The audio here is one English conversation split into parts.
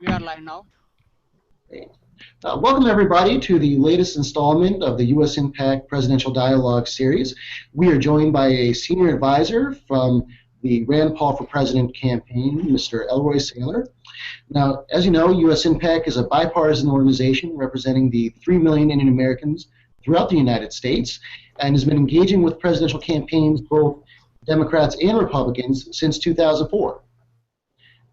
We are live now. Welcome, everybody, to the latest installment of the USINPAC Presidential Dialogue Series. We are joined by a senior advisor from the Rand Paul for President campaign, Mr. Elroy Saylor. Now, as you know, USINPAC is a bipartisan organization representing the 3 million Indian Americans throughout the United States and has been engaging with presidential campaigns, both Democrats and Republicans, since 2004.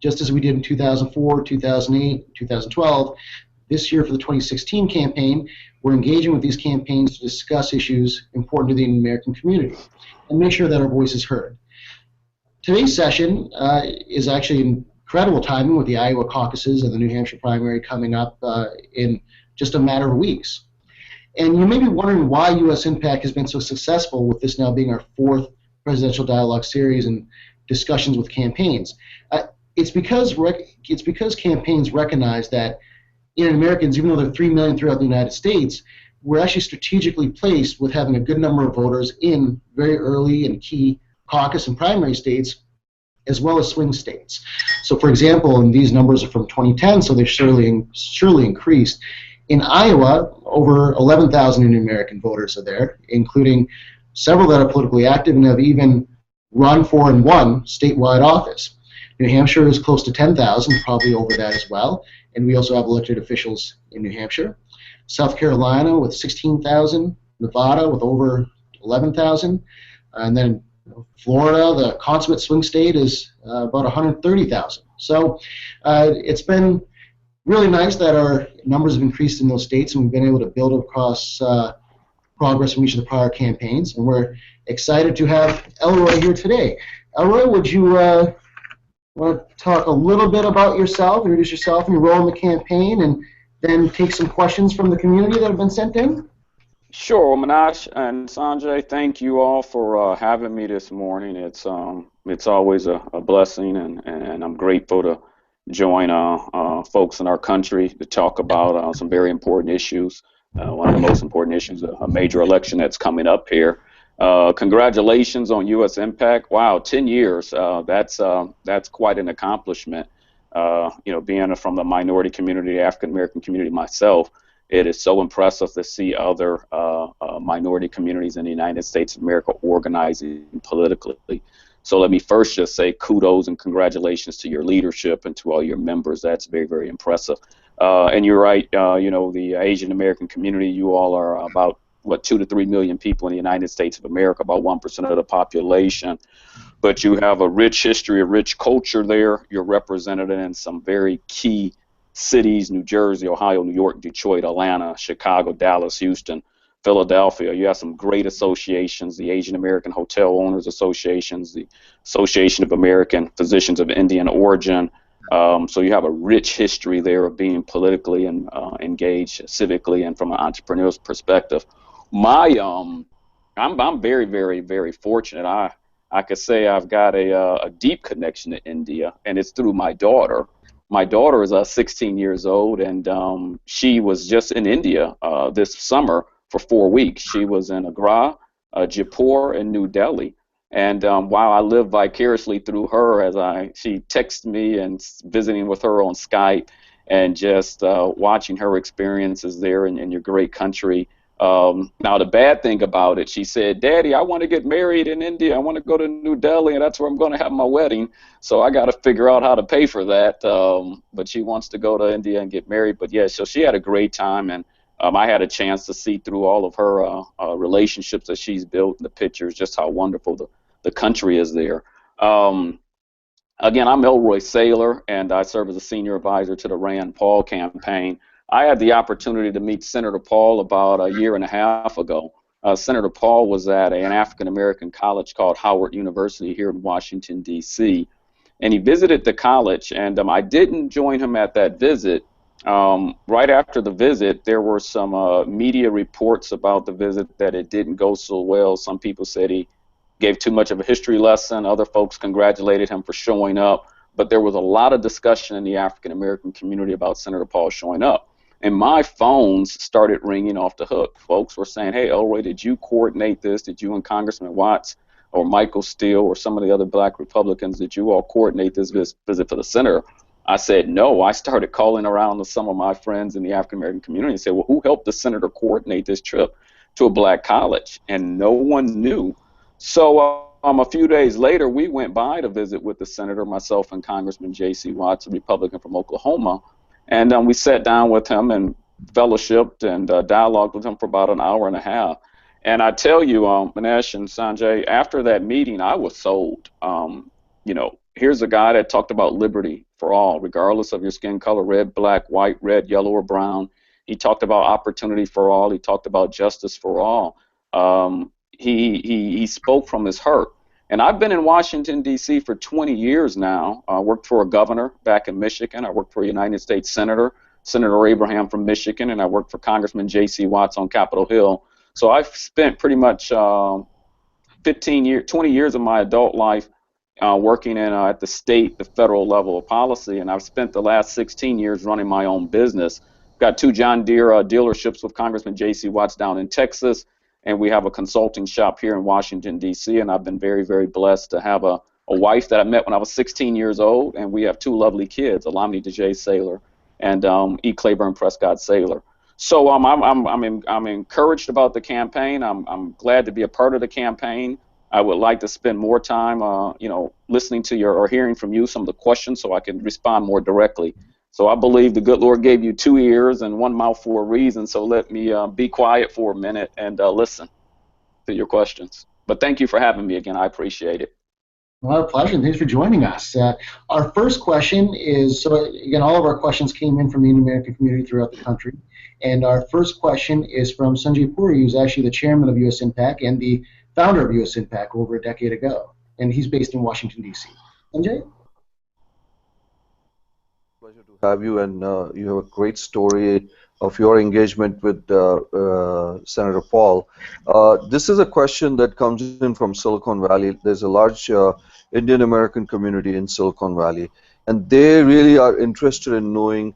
Just as we did in 2004, 2008, 2012, this year for the 2016 campaign, we're engaging with these campaigns to discuss issues important to the Indian American community and make sure that our voice is heard. Today's session is actually incredible timing with the Iowa caucuses and the New Hampshire primary coming up in just a matter of weeks. And you may be wondering why USINPAC has been so successful with this now being our fourth presidential dialogue series and discussions with campaigns. It's because campaigns recognize that Indian Americans, even though there are 3 million throughout the United States, we're actually strategically placed with having a good number of voters in very early and key caucus and primary states, as well as swing states. So, for example, and these numbers are from 2010, so they've surely increased. In Iowa, over 11,000 Indian American voters are there, including several that are politically active and have even run for and won statewide office. New Hampshire is close to 10,000, probably over that as well. And we also have elected officials in New Hampshire. South Carolina with 16,000, Nevada with over 11,000, and then Florida, the consummate swing state, is about 130,000. So it's been really nice that our numbers have increased in those states, and we've been able to build across progress from each of the prior campaigns. And we're excited to have Elroy here today. Elroy, would you want to talk a little bit about yourself, introduce yourself and your role in the campaign, and then take some questions from the community that have been sent in? Sure, Manoj and Sanjay, thank you all for having me this morning. It's always a blessing, and I'm grateful to join folks in our country to talk about some very important issues. One of the most important issues, a major election that's coming up here. Congratulations on USINPAC. Wow, 10 years. That's quite an accomplishment. Being from the minority community, African American community myself, it is so impressive to see other minority communities in the United States of America organizing politically. So let me first just say kudos and congratulations to your leadership and to all your members. That's very, very impressive. And you're right. The Asian American community, you all are about 2 to 3 million people in the United States of America, about 1% of the population. But you have a rich history, a rich culture there. You're represented in some very key cities: New Jersey, Ohio, New York, Detroit, Atlanta, Chicago, Dallas, Houston, Philadelphia. You have some great associations: the Asian American Hotel Owners Associations, the Association of American Physicians of Indian Origin. So you have a rich history there of being politically and engaged civically and from an entrepreneur's perspective. I'm very, very, very fortunate. I could say I've got a deep connection to India, and it's through my daughter. My daughter is 16 years old, and she was just in India this summer for 4 weeks. She was in Agra, Jaipur, and New Delhi. And while I live vicariously through her, she texts me and visiting with her on Skype, and just watching her experiences there in your great country. Now, the bad thing about it, she said, "Daddy, I want to get married in India. I want to go to New Delhi, and that's where I'm going to have my wedding. So I got to figure out how to pay for that." But she wants to go to India and get married. But yeah, so she had a great time, and I had a chance to see through all of her relationships that she's built in the pictures, just how wonderful the country is there. Again, I'm Elroy Saylor, and I serve as a senior advisor to the Rand Paul campaign. I had the opportunity to meet Senator Paul about a year and a half ago. Senator Paul was at an African-American college called Howard University here in Washington, D.C., and he visited the college, and I didn't join him at that visit. Right after the visit, there were some media reports about the visit that it didn't go so well. Some people said he gave too much of a history lesson. Other folks congratulated him for showing up. But there was a lot of discussion in the African-American community about Senator Paul showing up. And my phones started ringing off the hook. Folks were saying, "Hey, Elroy, did you coordinate this? Did you and Congressman Watts or Michael Steele or some of the other black Republicans, did you all coordinate this visit for the senator?" I said no. I started calling around to some of my friends in the African American community and said, well, who helped the senator coordinate this trip to a black college? And no one knew. So a few days later, we went by to visit with the senator, myself and Congressman J.C. Watts, a Republican from Oklahoma. And we sat down with him and fellowshipped and dialogued with him for about an hour and a half. And I tell you, Manesh and Sanjay, after that meeting, I was sold. Here's a guy that talked about liberty for all, regardless of your skin color, red, black, white, red, yellow, or brown. He talked about opportunity for all. He talked about justice for all. He spoke from his heart. And I've been in Washington, D.C. for 20 years now. I worked for a governor back in Michigan. I worked for a United States Senator, Senator Abraham from Michigan, and I worked for Congressman J.C. Watts on Capitol Hill. So I've spent pretty much 20 years of my adult life working at the state, the federal level of policy, and I've spent the last 16 years running my own business. Got 2 John Deere dealerships with Congressman J.C. Watts down in Texas, and we have a consulting shop here in Washington, D.C., and I've been very, very blessed to have a wife that I met when I was 16 years old, and we have 2 lovely kids, Alamni DeJay Saylor and E. Claiborne Prescott Saylor. So I'm encouraged about the campaign. I'm glad to be a part of the campaign. I would like to spend more time, listening to or hearing from you some of the questions so I can respond more directly. So I believe the good Lord gave you 2 ears and 1 mouth for a reason. So let me be quiet for a minute and listen to your questions. But thank you for having me again. I appreciate it. Well, our pleasure. Thanks for joining us. Our first question is, so again, all of our questions came in from the Indian American community throughout the country. And our first question is from Sanjay Puri, who's actually the chairman of USINPAC and the founder of USINPAC over a decade ago. And he's based in Washington, D.C. Sanjay? Pleasure to have you, and you have a great story of your engagement with Senator Paul. This is a question that comes in from Silicon Valley. There's a large Indian American community in Silicon Valley, and they really are interested in knowing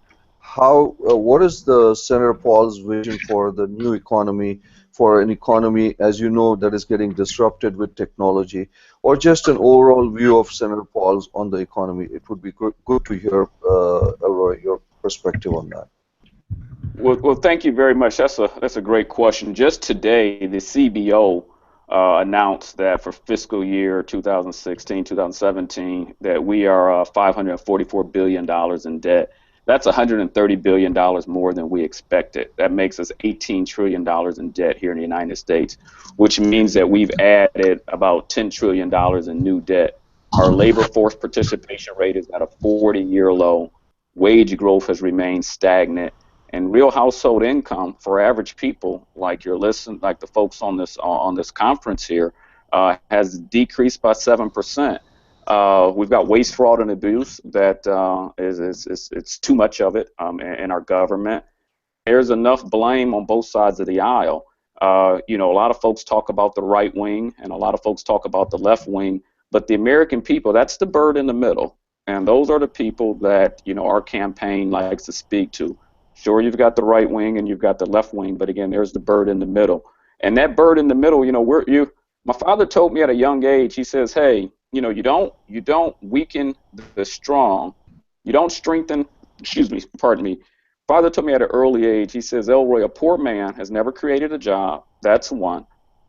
what is the Senator Paul's vision for the new economy, for an economy, as you know, that is getting disrupted with technology, or just an overall view of Senator Paul's on the economy. It would be good to hear, Elroy, your perspective on that. Well, thank you very much. That's a great question. Just today, the CBO announced that for fiscal year 2016-2017, that we are $544 billion in debt. That's $130 billion more than we expected. That makes us $18 trillion in debt here in the United States, which means that we've added about $10 trillion in new debt. Our labor force participation rate is at a 40-year low. Wage growth has remained stagnant. And real household income for average people, like the folks on this conference here, has decreased by 7%. We've got waste, fraud, and abuse that it's too much of it in our government. There's enough blame on both sides of the aisle. A lot of folks talk about the right wing, and a lot of folks talk about the left wing. But the American people, that's the bird in the middle, and those are the people that our campaign likes to speak to. Sure, you've got the right wing and you've got the left wing, but again, there's the bird in the middle. And that bird in the middle, my father told me at a young age, he says, hey, you don't weaken the strong. You don't strengthen, pardon me. Father told me at an early age, he says, Elroy, a poor man has never created a job. That's one.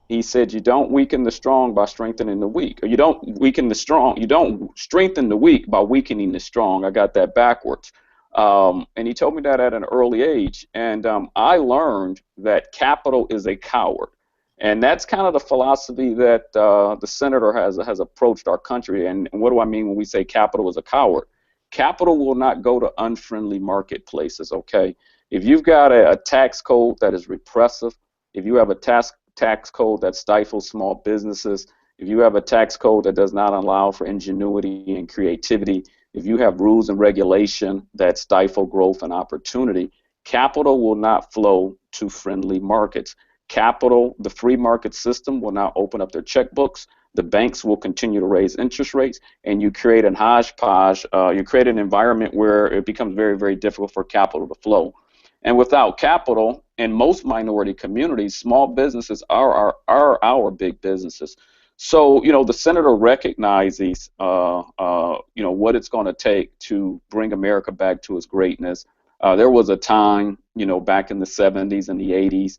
He said, you don't weaken the strong by strengthening the weak. Or you don't weaken the strong. You don't strengthen the weak by weakening the strong. I got that backwards. And he told me that at an early age. And I learned that capital is a coward. And that's kind of the philosophy that the senator has approached our country. And what do I mean when we say capital is a coward? Capital will not go to unfriendly marketplaces, okay? If you've got a tax code that is repressive, if you have a tax code that stifles small businesses, if you have a tax code that does not allow for ingenuity and creativity, if you have rules and regulation that stifle growth and opportunity, capital will not flow to friendly markets. Capital, the free market system, will not open up their checkbooks. The banks will continue to raise interest rates, and you create an hodgepodge. You create an environment where it becomes very, very difficult for capital to flow. And without capital, in most minority communities, small businesses are our big businesses. So, the senator recognizes, what it's going to take to bring America back to its greatness. There was a time, back in the 70s and the 80s,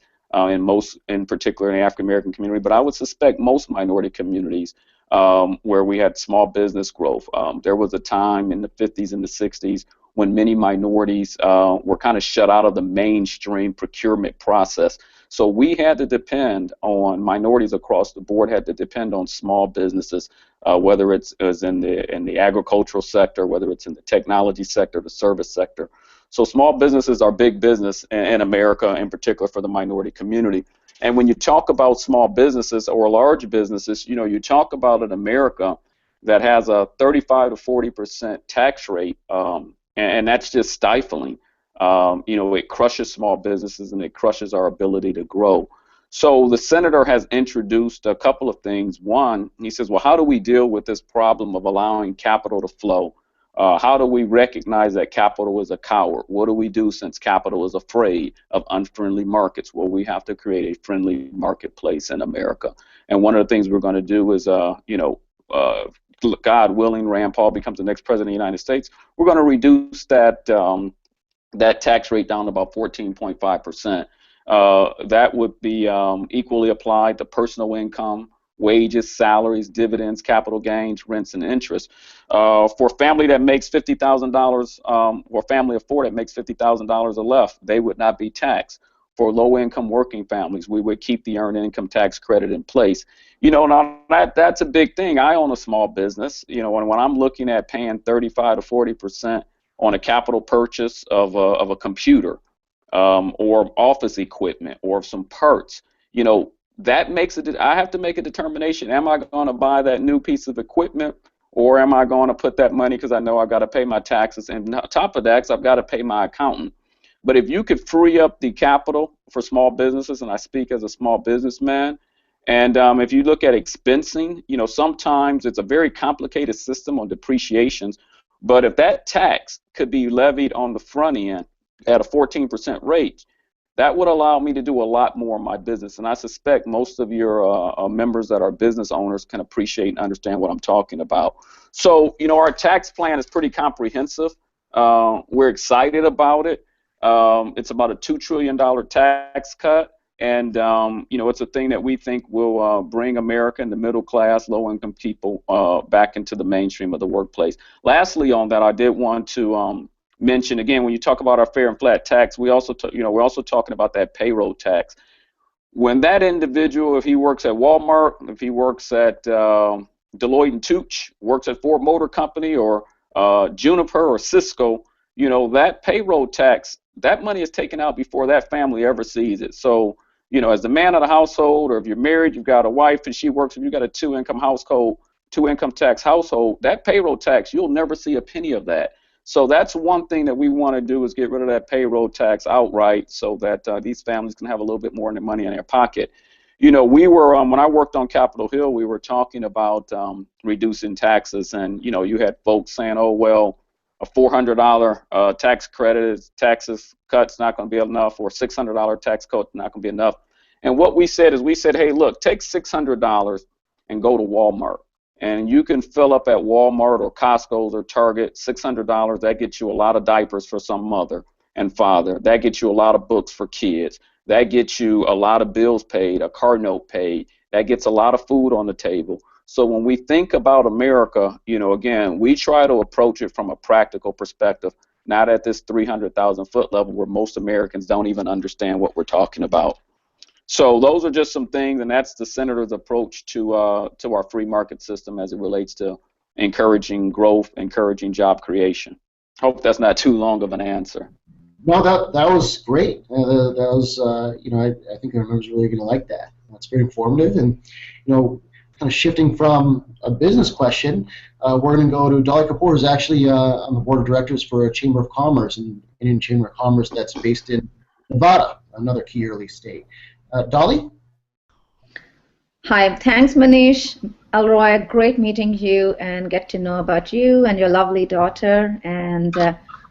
in particular in the African American community, but I would suspect most minority communities, where we had small business growth. There was a time in the 50s and the 60s when many minorities were kind of shut out of the mainstream procurement process. So we had to depend on minorities across the board, had to depend on small businesses, whether it's in the agricultural sector, whether it's in the technology sector, the service sector. So small businesses are big business in America, in particular for the minority community. And when you talk about small businesses or large businesses, you talk about an America that has a 35 to 40% tax rate, and that's just stifling. It crushes small businesses and it crushes our ability to grow. So the senator has introduced a couple of things. One, he says, well, how do we deal with this problem of allowing capital to flow? How do we recognize that capital is a coward? What do we do since capital is afraid of unfriendly markets? Well, we have to create a friendly marketplace in America. And one of the things we're going to do is, God willing, Rand Paul becomes the next president of the United States. We're going to reduce that tax rate down to about 14.5%. That would be equally applied to personal income, wages, salaries, dividends, capital gains, rents, and interest. For a family that makes $50,000, or family of four that makes $50,000 or less, they would not be taxed. For low-income working families, we would keep the earned income tax credit in place. Now that's a big thing. I own a small business. And when I'm looking at paying 35 to 40% on a capital purchase of a computer, or office equipment or some parts, that makes it. I have to make a determination. Am I going to buy that new piece of equipment, or am I going to put that money because I know I've got to pay my taxes, and on top of that, I've got to pay my accountant. But if you could free up the capital for small businesses, and I speak as a small businessman, and if you look at expensing, sometimes it's a very complicated system on depreciations. But if that tax could be levied on the front end at a 14% rate, that would allow me to do a lot more in my business. And I suspect most of your members that are business owners can appreciate and understand what I'm talking about. So, our tax plan is pretty comprehensive. We're excited about it. It's about a $2 trillion tax cut. And, it's a thing that we think will bring America and the middle class, low-income people back into the mainstream of the workplace. Lastly on that, I did want to mention, again, when you talk about our fair and flat tax, we're also talking about that payroll tax. When that individual, if he works at Walmart, if he works at Deloitte and Touche, works at Ford Motor Company or Juniper or Cisco, that payroll tax, that money is taken out before that family ever sees it. So, as the man of the household, or if you're married, you've got a wife and she works, if you've got a two-income tax household, that payroll tax, you'll never see a penny of that. So that's one thing that we want to do, is get rid of that payroll tax outright, so that these families can have a little bit more money in their pocket. We were, when I worked on Capitol Hill, we were talking about reducing taxes, and you had folks saying, oh, well, a $400 tax credit, taxes cut's not going to be enough, or $600 tax cut not going to be enough. And what we said is, hey, look, take $600 and go to Walmart, and you can fill up at Walmart or Costco's or Target. $600, that gets you a lot of diapers for some mother and father. That gets you a lot of books for kids. That gets you a lot of bills paid, a car note paid. That gets a lot of food on the table. So when we think about America, again, we try to approach it from a practical perspective, not at this 300,000-foot level where most Americans don't even understand what we're talking about. So those are just some things, and that's the senator's approach to our free market system as it relates to encouraging growth, encouraging job creation. Hope that's not too long of an answer. No, that was great. That was, I think our members are really going to like that. That's very informative, and kind of shifting from a business question, we're going to go to Dolly Kapoor, who's actually on the board of directors for a Chamber of Commerce, an Indian Chamber of Commerce that's based in Nevada, another key early state. Dolly? Hi, thanks, Manish. Elroy, great meeting you and get to know about you and your lovely daughter. And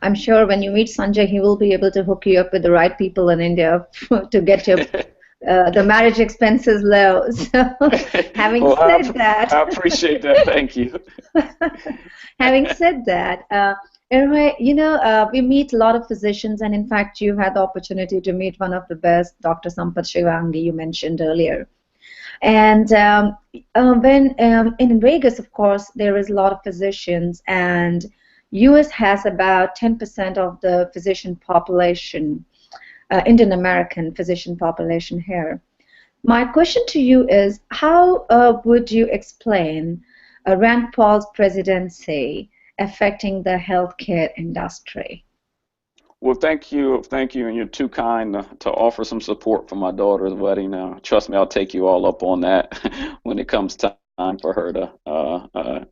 I'm sure when you meet Sanjay, he will be able to hook you up with the right people in India to get your the marriage expense is low. So, having Well, said that, I appreciate that. Thank you. having said that, Erwin, we meet a lot of physicians, and in fact, you had the opportunity to meet one of the best, Dr. Sampath Shivangi, you mentioned earlier. And when in Vegas, of course, there is a lot of physicians, and U.S. has about 10% of the physician population, Indian American physician population here. My question to you is, how would you explain Rand Paul's presidency affecting the healthcare industry? Well, thank you, and you're too kind to offer some support for my daughter's wedding. Trust me, I'll take you all up on that when it comes time for her to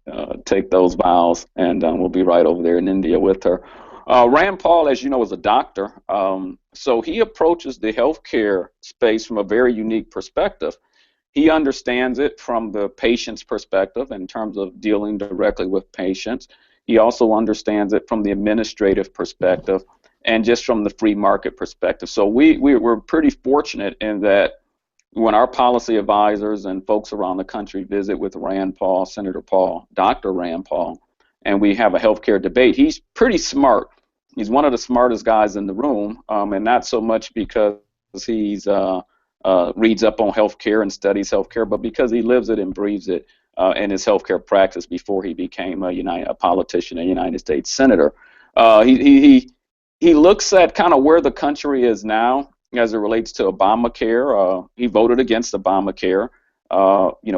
take those vows, and we'll be right over there in India with her. Rand Paul, as you know, is a doctor, so he approaches the healthcare space from a very unique perspective. He understands it from the patient's perspective in terms of dealing directly with patients. He also understands it from the administrative perspective and just from the free market perspective. So we're pretty fortunate in that when our policy advisors and folks around the country visit with Rand Paul, Senator Paul, Dr. Rand Paul, and we have a healthcare debate, he's pretty smart. He's one of the smartest guys in the room, and not so much because he's reads up on healthcare and studies healthcare, but because he lives it and breathes it in his healthcare practice before he became a politician, a United States senator. He looks at kind of where the country is now as it relates to Obamacare. He voted against Obamacare.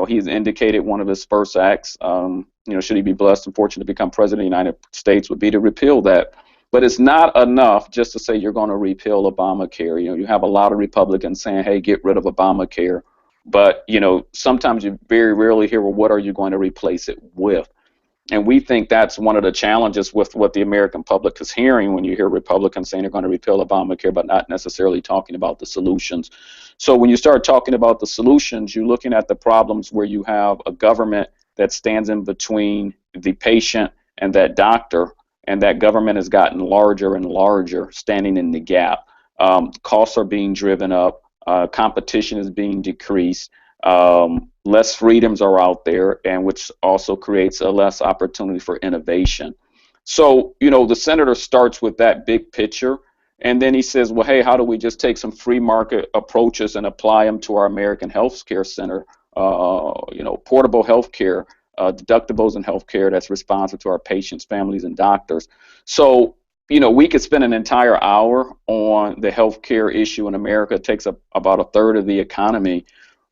He's indicated one of his first acts, should he be blessed and fortunate to become president of the United States, would be to repeal that. But it's not enough just to say you're going to repeal Obamacare. You have a lot of Republicans saying, hey, get rid of Obamacare. But, sometimes you very rarely hear, well, what are you going to replace it with? And we think that's one of the challenges with what the American public is hearing when you hear Republicans saying they're going to repeal Obamacare, but not necessarily talking about the solutions. So when you start talking about the solutions, you're looking at the problems where you have a government that stands in between the patient and that doctor, and that government has gotten larger and larger, standing in the gap. Costs are being driven up. Competition is being decreased. Less freedoms are out there, and which also creates a less opportunity for innovation. So, the senator starts with that big picture, and then he says, well, hey, how do we just take some free market approaches and apply them to our American healthcare center, portable healthcare, deductibles in healthcare that's responsive to our patients, families, and doctors. So, we could spend an entire hour on the healthcare issue in America. It takes up about a third of the economy.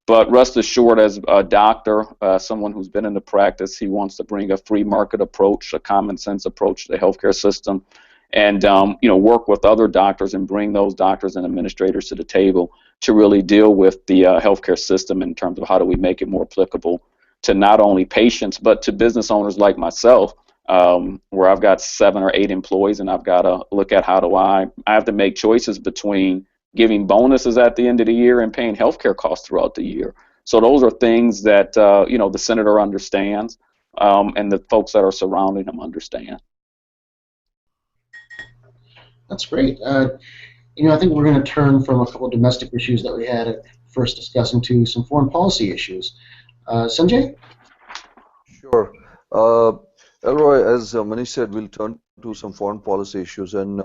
But rest assured, as a doctor, someone who's been in the practice, he wants to bring a free market approach, a common sense approach to the healthcare system, and work with other doctors and bring those doctors and administrators to the table to really deal with the healthcare system in terms of how do we make it more applicable to not only patients but to business owners like myself, where I've got 7 or 8 employees, and I've got to look at how do I have to make choices between giving bonuses at the end of the year and paying healthcare costs throughout the year. So those are things that the senator understands, and the folks that are surrounding him understand. That's great. I think we're going to turn from a couple of domestic issues that we had at first discussing to some foreign policy issues. Sanjay? Sure. Elroy, as Manish said, we'll turn to some foreign policy issues, and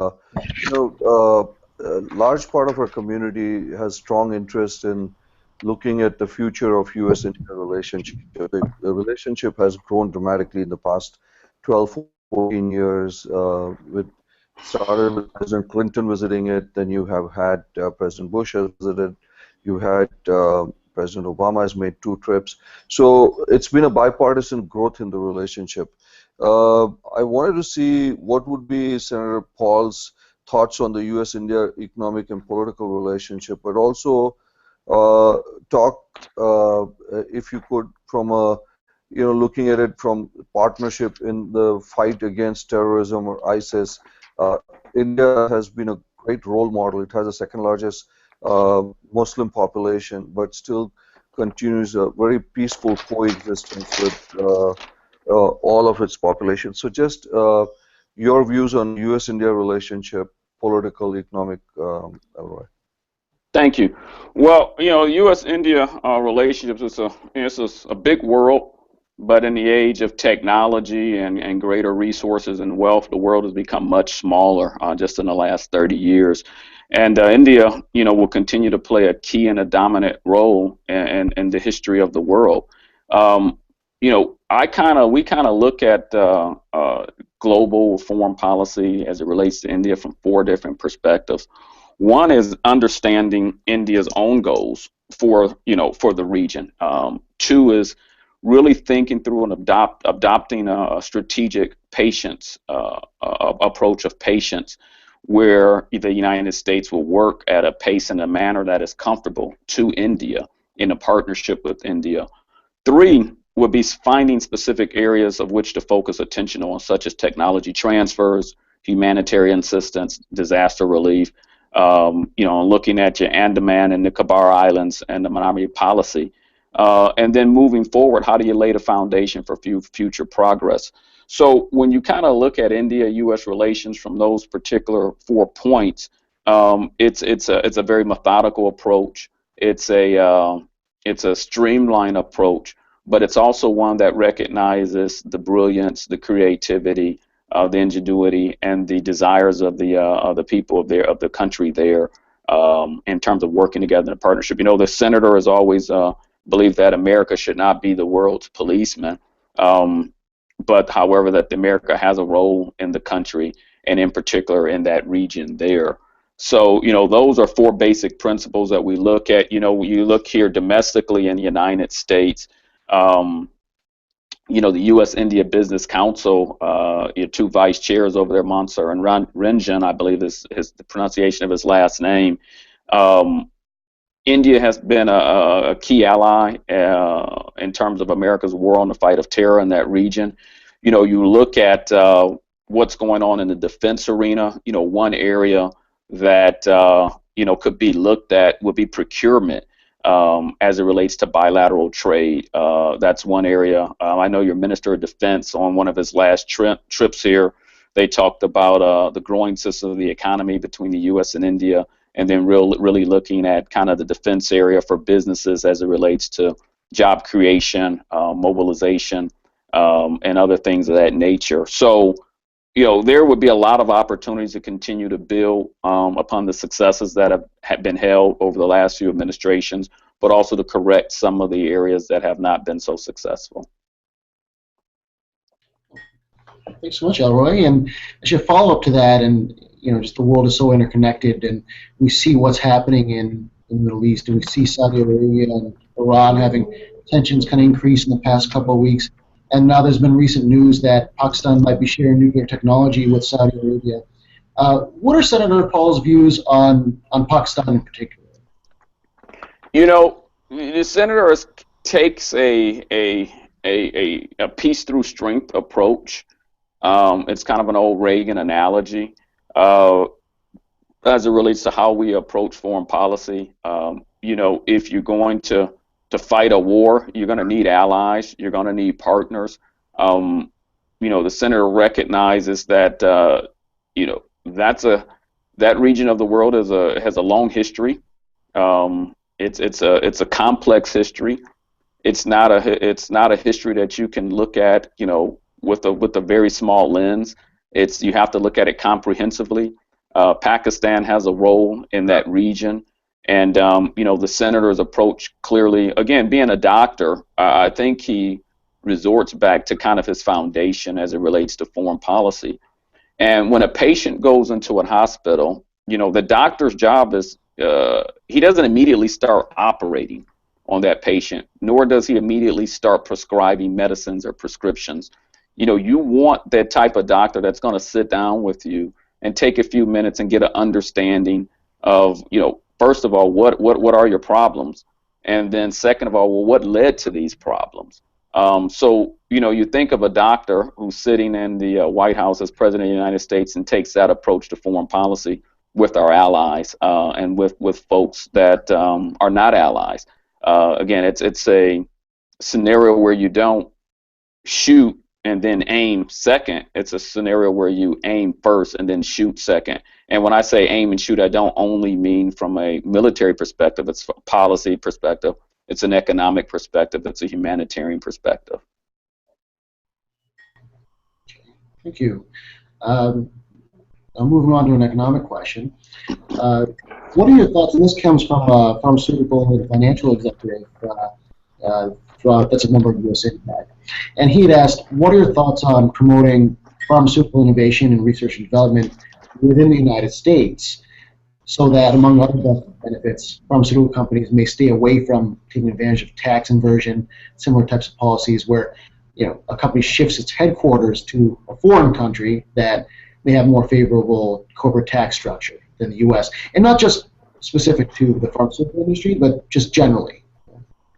a large part of our community has strong interest in looking at the future of U.S.-India relationship. The relationship has grown dramatically in the past 12, 14 years. Started with President Clinton visiting it, then you have had President Bush has visited, you had President Obama has made 2 trips. So it's been a bipartisan growth in the relationship. I wanted to see what would be Senator Paul's thoughts on the U.S.-India economic and political relationship, but also talk, if you could, from looking at it from partnership in the fight against terrorism or ISIS. India has been a great role model. It has the second largest Muslim population, but still continues a very peaceful coexistence with all of its population. So just your views on U.S.-India relationship, political, economic, Elroy. Thank you. Well, U.S.-India relationships is a big world, but in the age of technology and greater resources and wealth, the world has become much smaller just in the last 30 years. And India, will continue to play a key and a dominant role in the history of the world. We kind of look at global foreign policy as it relates to India from four different perspectives. One is understanding India's own goals for the region. Two is really thinking through and adopting a strategic patience approach of patience, where the United States will work at a pace and a manner that is comfortable to India in a partnership with India. Three would be finding specific areas of which to focus attention on, such as technology transfers, humanitarian assistance, disaster relief, looking at your Andaman and Nicobar Islands and the monarchy policy. And then moving forward, how do you lay the foundation for future progress? So when you kind of look at India-U.S. relations from those particular 4 points, it's a very methodical approach. It's a streamlined approach, but it's also one that recognizes the brilliance, the creativity, the ingenuity, and the desires of the people of the country there, in terms of working together in a partnership. The senator has always believed that America should not be the world's policeman, but however that America has a role in the country and in particular in that region there. So, those are four basic principles that we look at. You look here domestically in the United States. The U.S.-India Business Council, your two vice chairs over there, Mansur and Ranjan, I believe is the pronunciation of his last name. India has been a key ally in terms of America's war on the fight of terror in that region. You look at what's going on in the defense arena. One area that could be looked at would be procurement. As it relates to bilateral trade. That's one area. I know your Minister of Defense on one of his last trips here, they talked about the growing system of the economy between the U.S. and India, and then really looking at kind of the defense area for businesses as it relates to job creation, mobilization, and other things of that nature. So, there would be a lot of opportunities to continue to build upon the successes that have been held over the last few administrations, but also to correct some of the areas that have not been so successful. Thanks so much, Elroy. And as a follow-up to that, and just the world is so interconnected, and we see what's happening in the Middle East, and we see Saudi Arabia and Iran having tensions kind of increase in the past couple of weeks. And now there's been recent news that Pakistan might be sharing nuclear technology with Saudi Arabia. What are Senator Paul's views on Pakistan in particular? The senator takes a peace through strength approach. It's kind of an old Reagan analogy as it relates to how we approach foreign policy. If you're going to fight a war, you're going to need allies. You're going to need partners. The senator recognizes that that region of the world has a long history. It's a complex history. It's not a history that you can look at with a very small lens. You have to look at it comprehensively. Pakistan has a role in that region. And, the senator's approach clearly, again, being a doctor, I think he resorts back to kind of his foundation as it relates to foreign policy. And when a patient goes into a hospital, the doctor's job is, he doesn't immediately start operating on that patient, nor does he immediately start prescribing medicines or prescriptions. You want that type of doctor that's going to sit down with you and take a few minutes and get an understanding of, first of all, what are your problems? And then second of all, well, what led to these problems? So, you think of a doctor who's sitting in the White House as President of the United States and takes that approach to foreign policy with our allies and with folks that are not allies. Again, it's a scenario where you don't shoot and then aim second. It's a scenario where you aim first and then shoot second. And when I say aim and shoot, I don't only mean from a military perspective. It's a policy perspective. It's an economic perspective. It's a humanitarian perspective. Thank you. Now moving on to an economic question. What are your thoughts, and this comes from a pharmaceutical and financial executive that's a member of USINPAC, and he had asked, what are your thoughts on promoting pharmaceutical innovation and research and development within the United States so that, among other benefits, pharmaceutical companies may stay away from taking advantage of tax inversion, similar types of policies where a company shifts its headquarters to a foreign country that may have more favorable corporate tax structure than the U.S., and not just specific to the pharmaceutical industry, but just generally.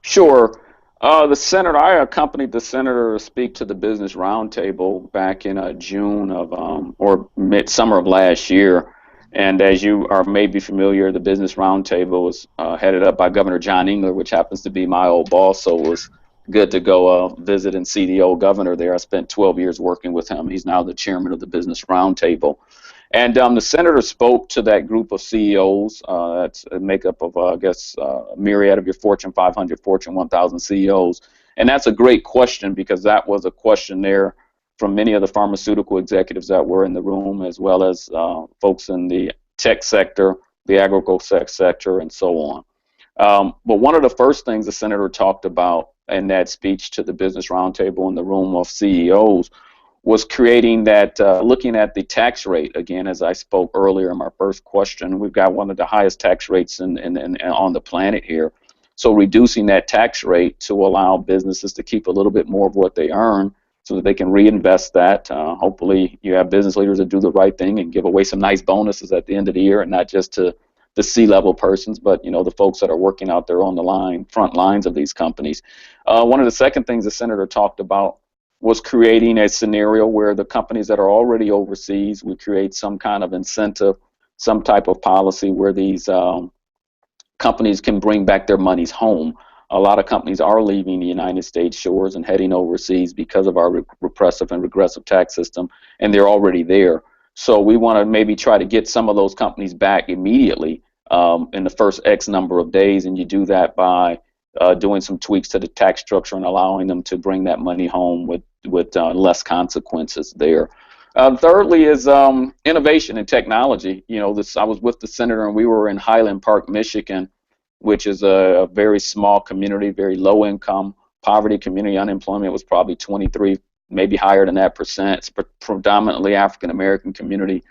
Sure. The senator, I accompanied the senator to speak to the Business Roundtable back in June of or midsummer of last year. And as you are maybe familiar, the Business Roundtable was headed up by Governor John Engler, which happens to be my old boss. So it was good to go visit and see the old governor there. I spent 12 years working with him. He's now the chairman of the Business Roundtable. And the senator spoke to that group of CEOs. That's a makeup of, I guess, a myriad of your Fortune 500, Fortune 1000 CEOs. And that's a great question, because that was a question there from many of the pharmaceutical executives that were in the room, as well as folks in the tech sector, the agricultural sector, and so on. But one of the first things the senator talked about in that speech to the Business Roundtable in the room of CEOs was creating that, looking at the tax rate. Again, as I spoke earlier in my first question, we've got one of the highest tax rates on the planet here. So reducing that tax rate to allow businesses to keep a little bit more of what they earn so that they can reinvest that. Hopefully you have business leaders that do the right thing and give away some nice bonuses at the end of the year, and not just to the C-level persons, but the folks that are working out there on the front lines of these companies. One of the second things the senator talked about was creating a scenario where the companies that are already overseas, we create some kind of incentive, some type of policy where these companies can bring back their monies home. A lot of companies are leaving the United States shores and heading overseas because of our repressive and regressive tax system, and they're already there. So we want to maybe try to get some of those companies back immediately in the first X number of days, and you do that by doing some tweaks to the tax structure and allowing them to bring that money home with less consequences there. Thirdly is innovation and technology. I was with the senator, and we were in Highland Park, Michigan, which is a very small community, very low income, poverty community. Unemployment was probably 23, maybe higher than that percent. It's predominantly African American community.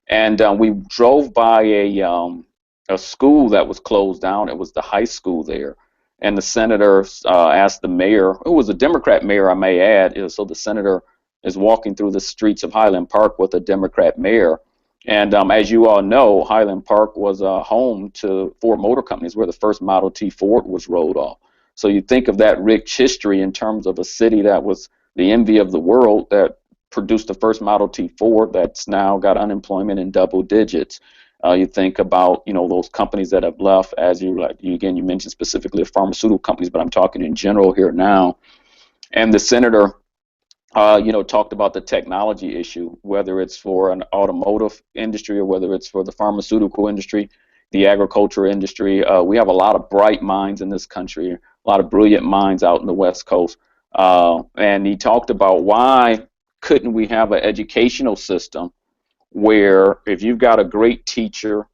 And we drove by a school that was closed down. It was the high school there. And the senator asked the mayor, who was a Democrat mayor, I may add. So the senator is walking through the streets of Highland Park with a Democrat mayor. And as you all know, Highland Park was home to Ford Motor Companies, where the first Model T Ford was rolled off. So you think of that rich history in terms of a city that was the envy of the world, that produced the first Model T Ford that's now got unemployment in double digits. You think about those companies that have left, as you mentioned specifically the pharmaceutical companies, but I'm talking in general here now. And the senator talked about the technology issue, whether it's for an automotive industry or whether it's for the pharmaceutical industry, the agriculture industry. We have a lot of bright minds in this country, a lot of brilliant minds out in the West Coast. And he talked about why couldn't we have an educational system where if you've got a great teacher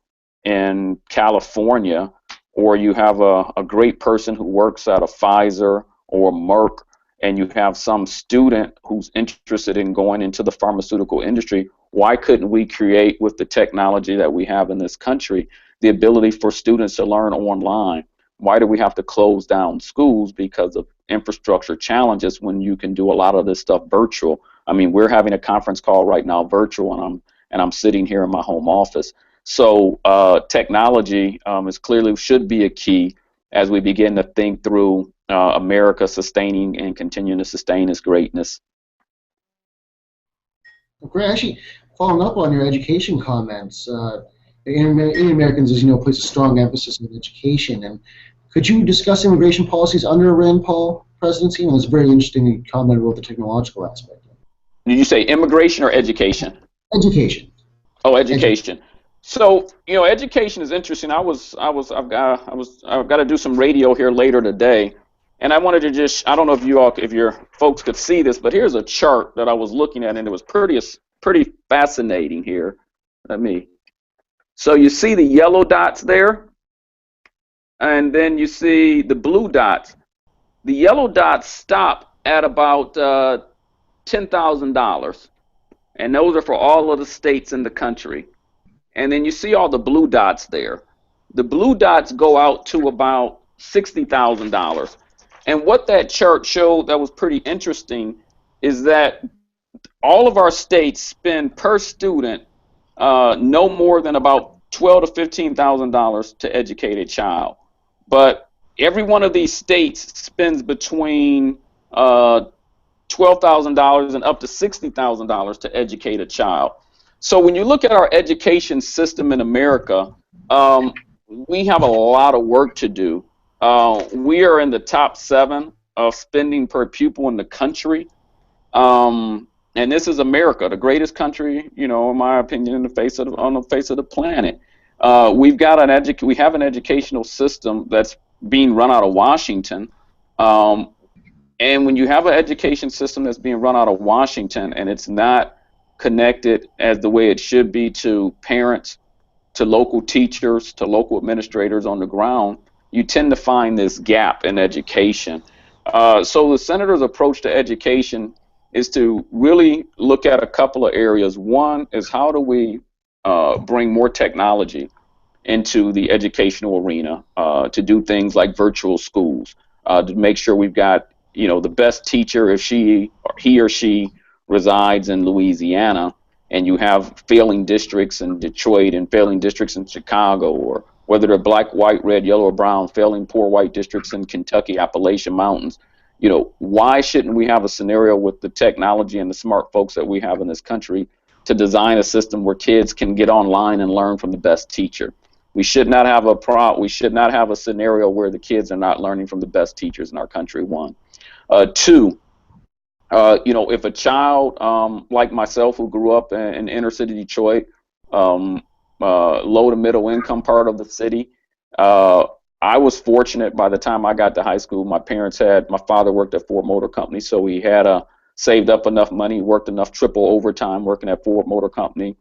in California, or you have a great person who works at a Pfizer or Merck, and you have some student who's interested in going into the pharmaceutical industry, why couldn't we create, with the technology that we have in this country, the ability for students to learn online? Why do we have to close down schools because of infrastructure challenges when you can do a lot of this stuff virtual? I mean, we're having a conference call right now virtual, and I'm sitting here in my home office. So technology should be a key as we begin to think through America sustaining and continuing to sustain its greatness. Great. Actually, following up on your education comments, Indian Americans, as you know, place a strong emphasis on education. And could you discuss immigration policies under a Rand Paul presidency? And it's very interesting you commented about the technological aspect. Did you say immigration or education? Education. Oh, education. So, education is interesting. I've got to do some radio here later today, and I wanted to I don't know if your folks could see this, but here's a chart that I was looking at, and it was pretty fascinating here. So you see the yellow dots there, and then you see the blue dots. The yellow dots stop at about $10,000, and those are for all of the states in the country. And then you see all the blue dots there. The blue dots go out to about $60,000. And what that chart showed that was pretty interesting is that all of our states spend per student no more than about $12,000 to $15,000 to educate a child. But every one of these states spends between $12,000 and up to $60,000 to educate a child. So when you look at our education system in America, we have a lot of work to do. We are in the top 7 of spending per pupil in the country. And this is America, the greatest country, in my opinion, on the face of the planet. We have an educational system that's being run out of Washington. And when you have an education system that's being run out of Washington and it's not connected as the way it should be to parents, to local teachers, to local administrators on the ground, you tend to find this gap in education. So the senator's approach to education is to really look at a couple of areas. One is, how do we bring more technology into the educational arena to do things like virtual schools, to make sure we've got the best teacher if he or she resides in Louisiana, and you have failing districts in Detroit and failing districts in Chicago, or whether they're black, white, red, yellow, or brown, failing poor white districts in Kentucky, Appalachian Mountains. Why shouldn't we have a scenario with the technology and the smart folks that we have in this country to design a system where kids can get online and learn from the best teacher? We should not have a scenario where the kids are not learning from the best teachers in our country. One. Two, if a child like myself, who grew up in inner city Detroit, low to middle income part of the city, I was fortunate. By the time I got to high school, my father worked at Ford Motor Company, so he had saved up enough money, worked enough triple overtime working at Ford Motor Company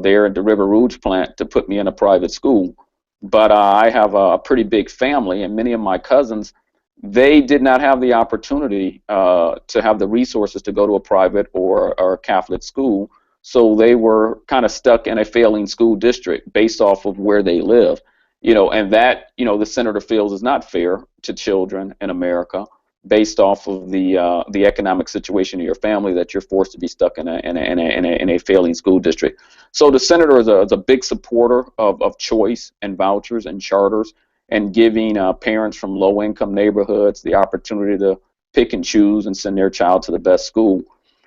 there at the River Rouge plant to put me in a private school. But I have a pretty big family, and many of my cousins, they did not have the opportunity to have the resources to go to a private or a Catholic school, so they were kind of stuck in a failing school district based off of where they live. And that, the senator feels is not fair to children in America based off of the economic situation of your family, that you're forced to be stuck in a failing school district. So the senator is a big supporter of choice and vouchers and charters, and giving parents from low-income neighborhoods the opportunity to pick and choose and send their child to the best school.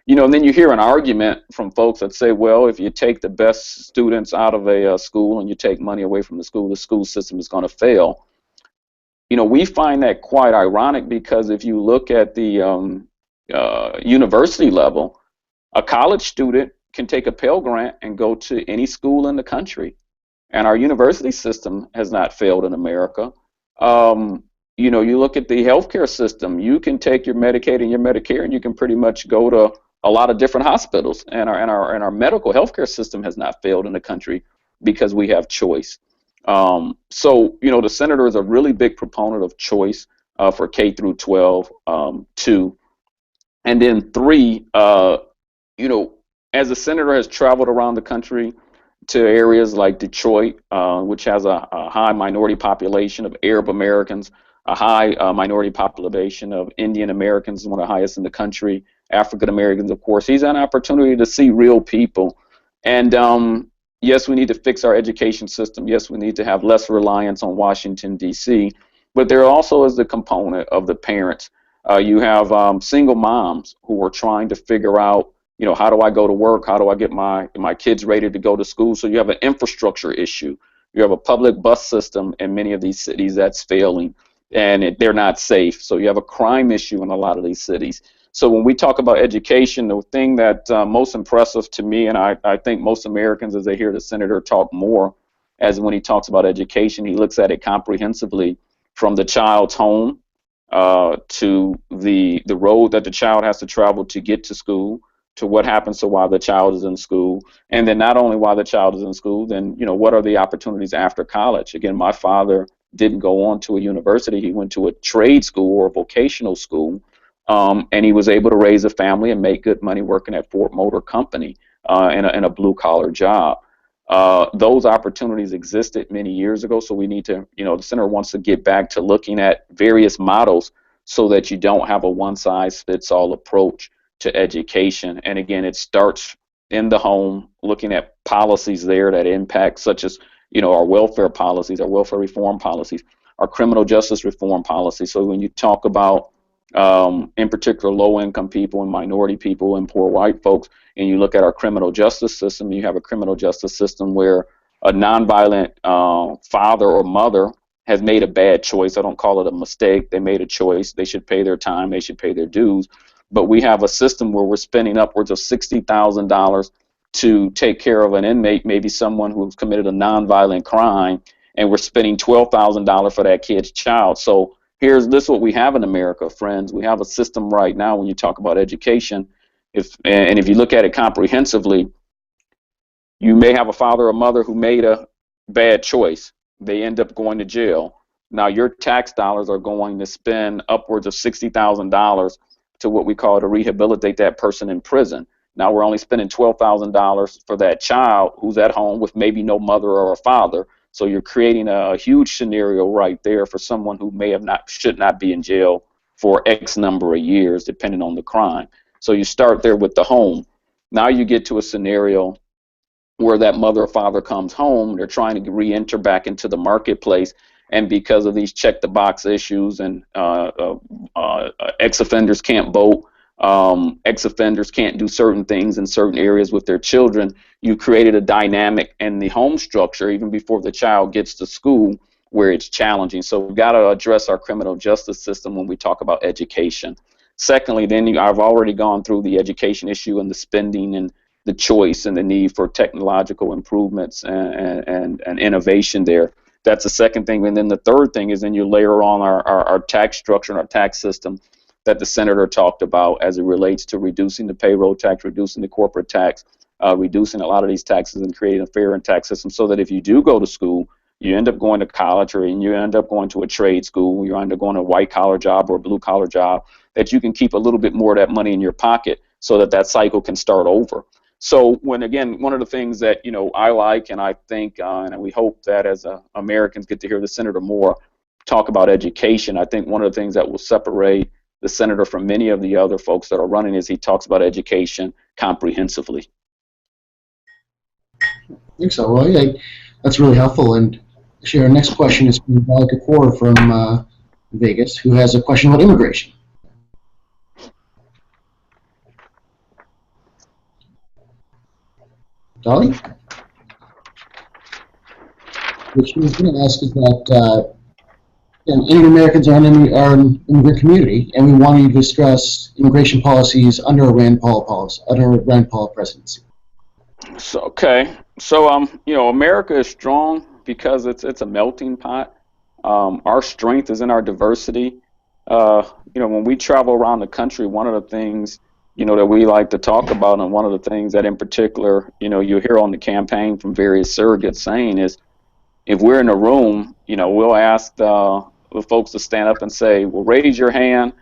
And then you hear an argument from folks that say, well, if you take the best students out of a school and you take money away from the school system is going to fail. We find that quite ironic, because if you look at the university level, a college student can take a Pell Grant and go to any school in the country. And our university system has not failed in America. You look at the healthcare system. You can take your Medicaid and your Medicare, and you can pretty much go to a lot of different hospitals. And our medical healthcare system has not failed in the country because we have choice. So the senator is a really big proponent of choice for K through 12. 2, and then 3. As the senator has traveled around the country to areas like Detroit, which has a high minority population of Arab Americans, a high minority population of Indian Americans, one of the highest in the country, African Americans, of course. He's had an opportunity to see real people. And yes, we need to fix our education system. Yes, we need to have less reliance on Washington, D.C., but there also is the component of the parents. You have single moms who are trying to figure out, how do I go to work? How do I get my kids ready to go to school? So you have an infrastructure issue. You have a public bus system in many of these cities that's failing, and they're not safe. So you have a crime issue in a lot of these cities. So when we talk about education, the thing that most impressive to me, and I think most Americans, as they hear the senator talk more, as when he talks about education, he looks at it comprehensively from the child's home to the road that the child has to travel to get to school, to what happens to while the child is in school, and then not only while the child is in school, then what are the opportunities after college. Again, my father didn't go on to a university. He went to a trade school or a vocational school, and he was able to raise a family and make good money working at Ford Motor Company in a blue collar job. Those opportunities existed many years ago, so we need to, the center wants to get back to looking at various models so that you don't have a one-size-fits-all approach to education. And again, it starts in the home, looking at policies there that impact, such as, our welfare policies, our welfare reform policies, our criminal justice reform policies. So when you talk about, in particular, low-income people and minority people and poor white folks, and you look at our criminal justice system, you have a criminal justice system where a nonviolent father or mother has made a bad choice. I don't call it a mistake. They made a choice. They should pay their time. They should pay their dues. But we have a system where we're spending upwards of $60,000 to take care of an inmate, maybe someone who's committed a nonviolent crime, and we're spending $12,000 for that kid's child. So this is what we have in America, friends. We have a system right now when you talk about education. If you look at it comprehensively, you may have a father or mother who made a bad choice. They end up going to jail. Now your tax dollars are going to spend upwards of $60,000 to what we call to rehabilitate that person in prison. Now we're only spending $12,000 for that child who's at home with maybe no mother or a father. So you're creating a huge scenario right there for someone who should not be in jail for X number of years, depending on the crime. So you start there with the home. Now you get to a scenario where that mother or father comes home, they're trying to re-enter back into the marketplace, and because of these check-the-box issues and ex-offenders can't vote, ex-offenders can't do certain things in certain areas with their children, you created a dynamic in the home structure even before the child gets to school where it's challenging. So we've got to address our criminal justice system when we talk about education. Secondly, then I've already gone through the education issue and the spending and the choice and the need for technological improvements and innovation there. That's the second thing. And then the third thing is then you layer on our tax structure and our tax system that the senator talked about as it relates to reducing the payroll tax, reducing the corporate tax, reducing a lot of these taxes and creating a fair and tax system so that if you do go to school, you end up going to college or you end up going to a trade school, you end up going to a white-collar job or a blue-collar job, that you can keep a little bit more of that money in your pocket so that that cycle can start over. So one of the things that, I like and I think and we hope that as Americans get to hear the senator more talk about education, I think one of the things that will separate the senator from many of the other folks that are running is he talks about education comprehensively. I think so. Well, yeah, that's really helpful. And actually, our next question is from Vali Kapoor from Vegas, who has a question about immigration. Dolly? What she was going to ask is that Indian Americans are an immigrant community, and we want you to discuss immigration policies under a Rand Paul presidency. So America is strong because it's a melting pot. Our strength is in our diversity. When we travel around the country, one of the things that we like to talk about, and one of the things that in particular, you hear on the campaign from various surrogates saying is, if we're in a room, we'll ask the folks to stand up and say, well, raise your hand,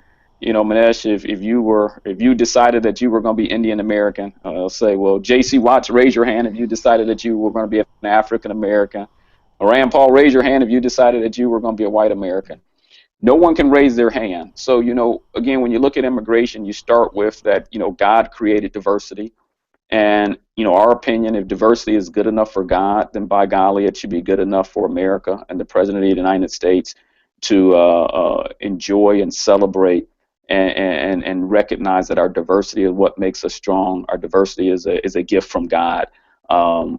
Manesh, if you decided that you were going to be Indian American. I'll say, well, J.C. Watts, raise your hand if you decided that you were going to be an African American. Rand Paul, raise your hand if you decided that you were going to be a white American. No one can raise their hand. So, again, when you look at immigration, you start with that, God created diversity. And, our opinion, if diversity is good enough for God, then by golly, it should be good enough for America and the President of the United States to enjoy and celebrate and recognize that our diversity is what makes us strong. Our diversity is a gift from God,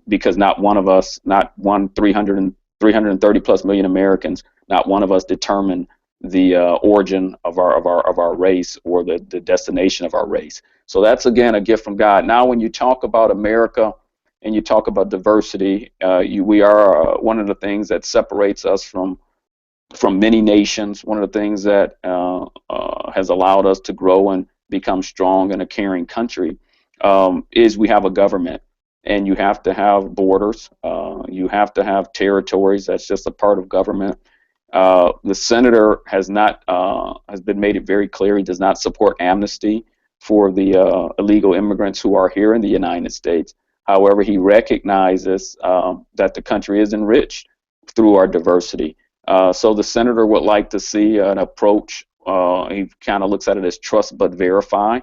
because not one of us, not 330 plus million Americans, not one of us determined the origin of our race, or the destination of our race. So that's, again, a gift from God. Now, when you talk about America and you talk about diversity, we are one of the things that separates us from many nations. One of the things that has allowed us to grow and become strong and a caring country is we have a government, and you have to have borders. You have to have territories. That's just a part of government. The senator has been made it very clear he does not support amnesty for the illegal immigrants who are here in the United States. However, he recognizes that the country is enriched through our diversity. So the senator would like to see an approach. He kind of looks at it as trust but verify,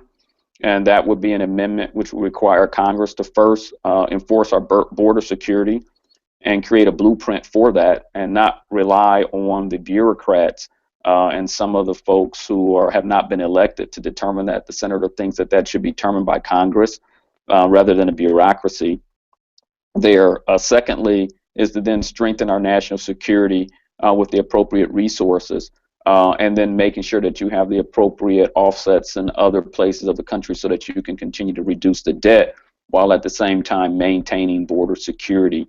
and that would be an amendment which would require Congress to first enforce our border security and create a blueprint for that, and not rely on the bureaucrats and some of the folks who have not been elected to determine that. The senator thinks that should be determined by Congress rather than a bureaucracy there. Secondly, is to then strengthen our national security with the appropriate resources, and then making sure that you have the appropriate offsets in other places of the country so that you can continue to reduce the debt while at the same time maintaining border security.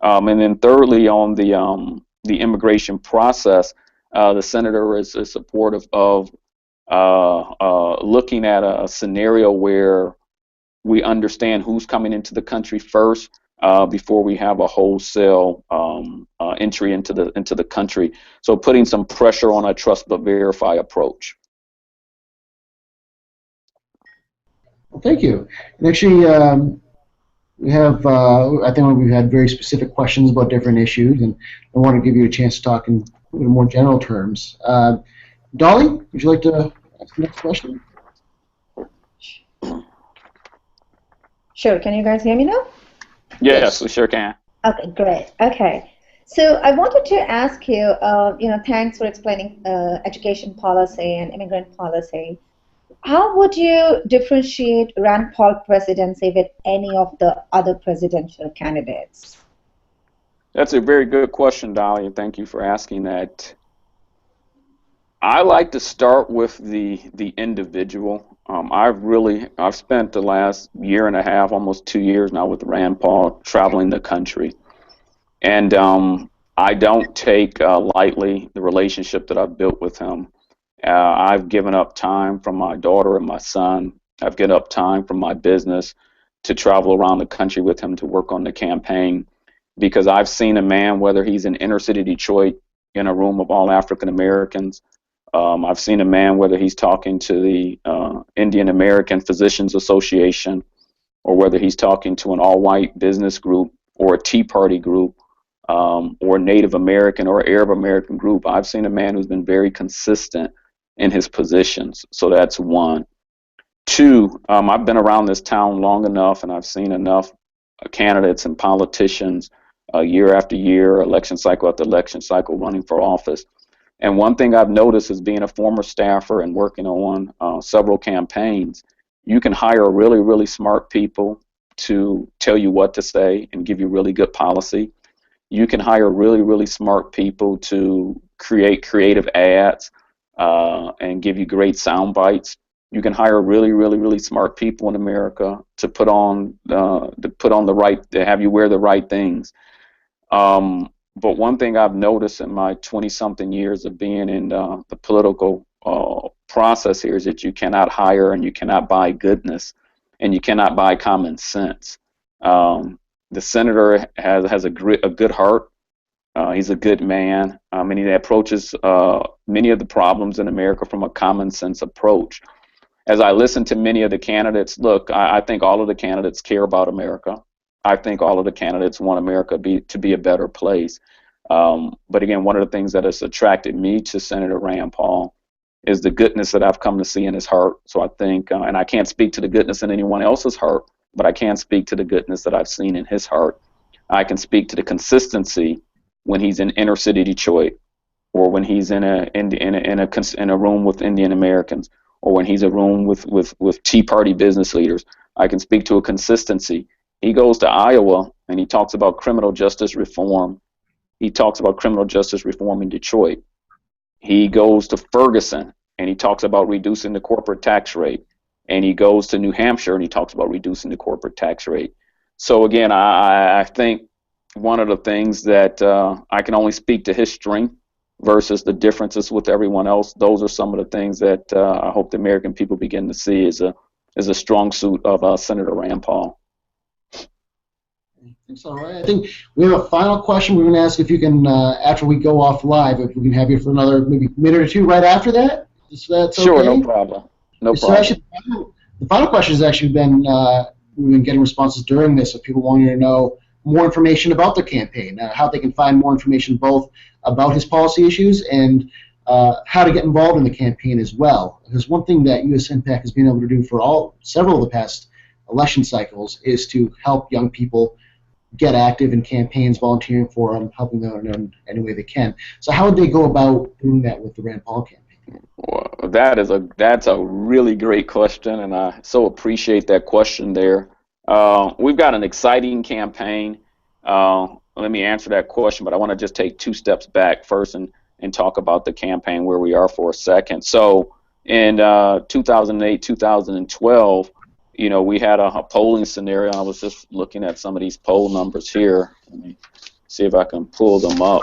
And then thirdly, on the immigration process, the senator is supportive of looking at a scenario where we understand who's coming into the country first before we have a wholesale entry into the country. So putting some pressure on a trust but verify approach. Well, thank you. And actually, we have, I think we've had very specific questions about different issues, and I want to give you a chance to talk in more general terms. Dolly, would you like to ask the next question? Sure. Can you guys hear me now? Yes, we sure can. Okay, great. Okay. So I wanted to ask you, thanks for explaining education policy and immigrant policy. How would you differentiate Rand Paul presidency with any of the other presidential candidates? That's a very good question, Dolly, and thank you for asking that. I like to start with the individual. I've spent the last year and a half, almost 2 years now, with Rand Paul traveling the country, and I don't take lightly the relationship that I've built with him. I've given up time from my daughter and my son. I've given up time from my business to travel around the country with him to work on the campaign, because I've seen a man, whether he's in inner city Detroit in a room of all African Americans, I've seen a man, whether he's talking to the Indian American Physicians Association, or whether he's talking to an all-white business group or a Tea Party group, or Native American or Arab American group. I've seen a man who's been very consistent in his positions. So that's one. Two, I've been around this town long enough, and I've seen enough candidates and politicians year after year, election cycle after election cycle, running for office. And one thing I've noticed is, being a former staffer and working on several campaigns, you can hire really, really smart people to tell you what to say and give you really good policy. You can hire really, really smart people to create creative ads and give you great sound bites. You can hire really, really, really smart people in America to put on to have you wear the right things. But one thing I've noticed in my 20-something years of being in the political process here is that you cannot hire and you cannot buy goodness, and you cannot buy common sense. The senator has a good heart. He's a good man, and he approaches many of the problems in America from a common sense approach. As I listen to many of the candidates, look, I think all of the candidates care about America. I think all of the candidates want America to be a better place. But again, one of the things that has attracted me to Senator Rand Paul is the goodness that I've come to see in his heart. So I think, and I can't speak to the goodness in anyone else's heart, but I can speak to the goodness that I've seen in his heart. I can speak to the consistency when he's in inner city Detroit, or when he's in a room with Indian Americans, or when he's in a room with Tea Party business leaders. I can speak to a consistency. He goes to Iowa and he talks about criminal justice reform. He talks about criminal justice reform in Detroit. He goes to Ferguson and he talks about reducing the corporate tax rate. And he goes to New Hampshire and he talks about reducing the corporate tax rate. So again, I think one of the things that I can only speak to his strength versus the differences with everyone else. Those are some of the things that I hope the American people begin to see as a strong suit of Senator Rand Paul. Thanks, all right. I think we have a final question. We're going to ask if you can, after we go off live, if we can have you for another maybe minute or two right after that. If that's Sure, okay? no problem. No So problem. actually, the final question has actually been, we've been getting responses during this of people wanting to know more information about the campaign, how they can find more information both about his policy issues and how to get involved in the campaign as well. Because one thing that USINPAC has been able to do for several of the past election cycles is to help young people get active in campaigns, volunteering for them, helping them in any way they can. So how would they go about doing that with the Rand Paul campaign? Well, that's a really great question, and I so appreciate that question there. We've got an exciting campaign. Let me answer that question, but I want to just take 2 steps back first and talk about the campaign where we are for a second. So in 2008, 2012, we had a polling scenario. I was just looking at some of these poll numbers here. Let me see if I can pull them up.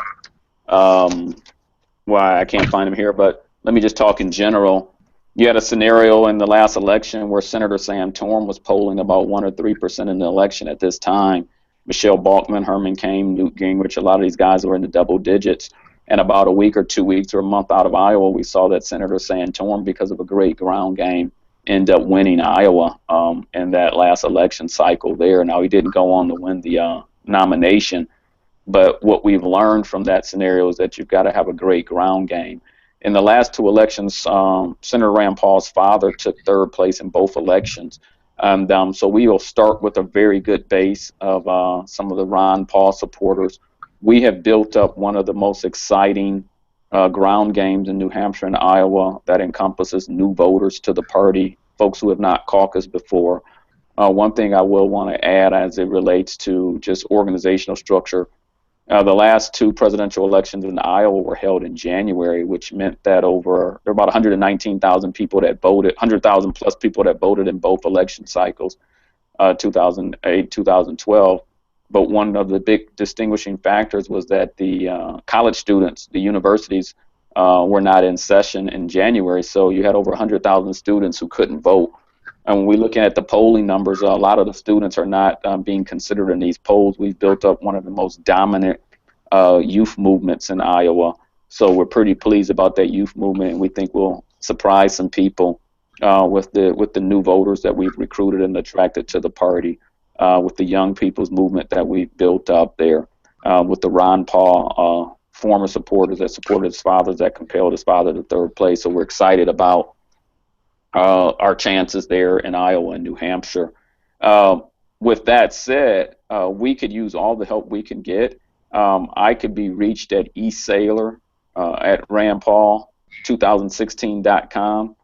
I can't find them here, but let me just talk in general. You had a scenario in the last election where Senator Sam Torm was polling about 1 or 3% in the election at this time. Michelle Bachmann, Herman Cain, Newt Gingrich, a lot of these guys were in the double digits. And about a week or 2 weeks or a month out of Iowa, we saw that Senator Sam Torm, because of a great ground game, end up winning Iowa in that last election cycle there. Now, he didn't go on to win the nomination, but what we've learned from that scenario is that you've got to have a great ground game. In the last 2 elections, Senator Rand Paul's father took 3rd place in both elections. And so we will start with a very good base of some of the Ron Paul supporters. We have built up one of the most exciting ground games in New Hampshire and Iowa that encompasses new voters to the party, folks who have not caucused before. One thing I will want to add as it relates to just organizational structure, the last 2 presidential elections in Iowa were held in January, which meant that there were about 119,000 people that voted, 100,000 plus people that voted in both election cycles, 2008, 2012. But one of the big distinguishing factors was that the college students, the universities, were not in session in January, so you had over 100,000 students who couldn't vote. And when we look at the polling numbers, a lot of the students are not being considered in these polls. We've built up one of the most dominant youth movements in Iowa, so we're pretty pleased about that youth movement, and we think we'll surprise some people with the new voters that we've recruited and attracted to the party. With the young people's movement that we built up there, with the Ron Paul former supporters that supported his father, that compelled his father to 3rd place. So we're excited about our chances there in Iowa and New Hampshire. With that said, we could use all the help we can get. I could be reached at eSailor at randpaul2016.com.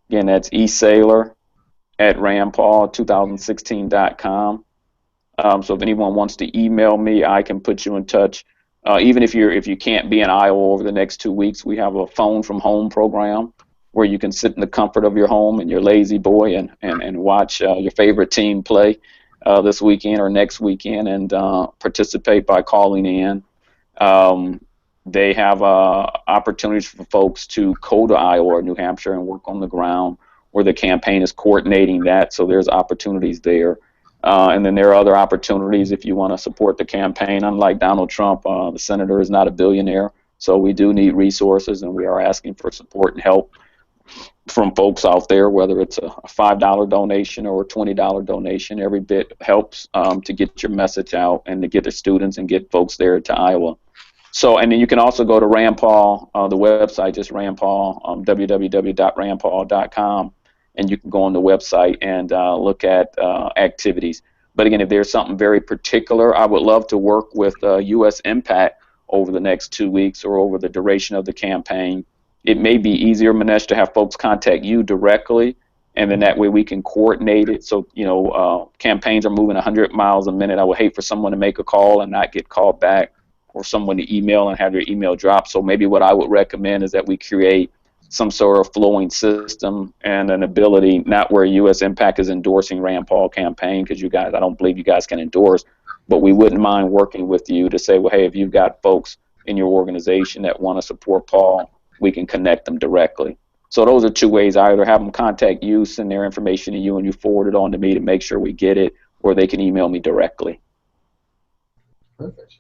Again, that's eSailor at randpaul2016.com. So if anyone wants to email me, I can put you in touch. Even if you can't be in Iowa over the next 2 weeks, we have a phone from home program where you can sit in the comfort of your home and your lazy boy and watch your favorite team play this weekend or next weekend and participate by calling in. They have opportunities for folks to go to Iowa or New Hampshire and work on the ground, where the campaign is coordinating that, so there's opportunities there. And then there are other opportunities if you want to support the campaign. Unlike Donald Trump, the senator is not a billionaire, so we do need resources, and we are asking for support and help from folks out there, whether it's a $5 donation or a $20 donation. Every bit helps to get your message out and to get the students and get folks there to Iowa. So, and then you can also go to Rand Paul, the website, just Rand Paul, www.randpaul.com, and you can go on the website and look at activities. But again, if there's something very particular, I would love to work with USINPAC over the next 2 weeks or over the duration of the campaign. It may be easier, Manesh, to have folks contact you directly, and then that way we can coordinate it. So, campaigns are moving 100 miles a minute. I would hate for someone to make a call and not get called back, or someone to email and have your email drop. So maybe what I would recommend is that we create some sort of flowing system and an ability, not where USINPAC is endorsing Rand Paul campaign, because you guys, I don't believe you guys can endorse, but we wouldn't mind working with you to say, well, hey, if you've got folks in your organization that want to support Paul, we can connect them directly. So those are two ways. I either have them contact you, send their information to you, and you forward it on to me to make sure we get it, or they can email me directly. Perfect.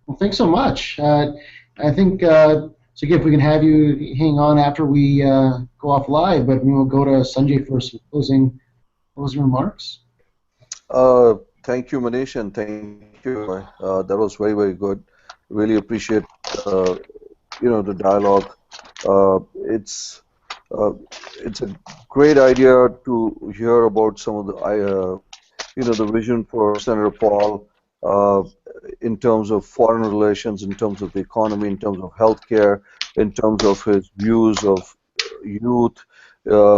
Well, thanks so much. I think, so again, if we can have you hang on after we go off live, but we'll go to Sanjay for some closing remarks. Thank you, Manish, and thank you, Roy. That was very, very good. Really appreciate, the dialogue. Uh, it's uh, it's a great idea to hear about some of the vision for Senator Paul uh, in terms of foreign relations, in terms of the economy, in terms of healthcare, in terms of his views of youth,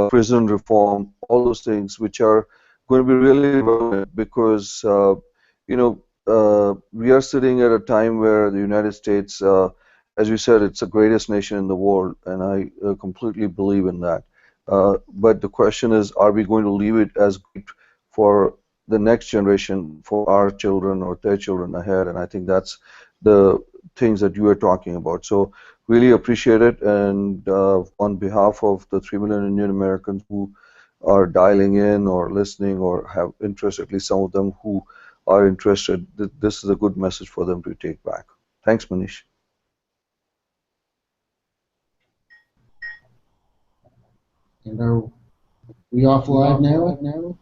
prison reform, all those things which are going to be really relevant because we are sitting at a time where the United States, as you said, it's the greatest nation in the world, and I completely believe in that. But the question is, are we going to leave it as great for the next generation, for our children or their children ahead? And I think that's the things that you are talking about. So really appreciate it. And on behalf of the 3 million Indian Americans who are dialing in or listening or have interest, at least some of them who are interested, this is a good message for them to take back. Thanks, Manish. And are we off live now?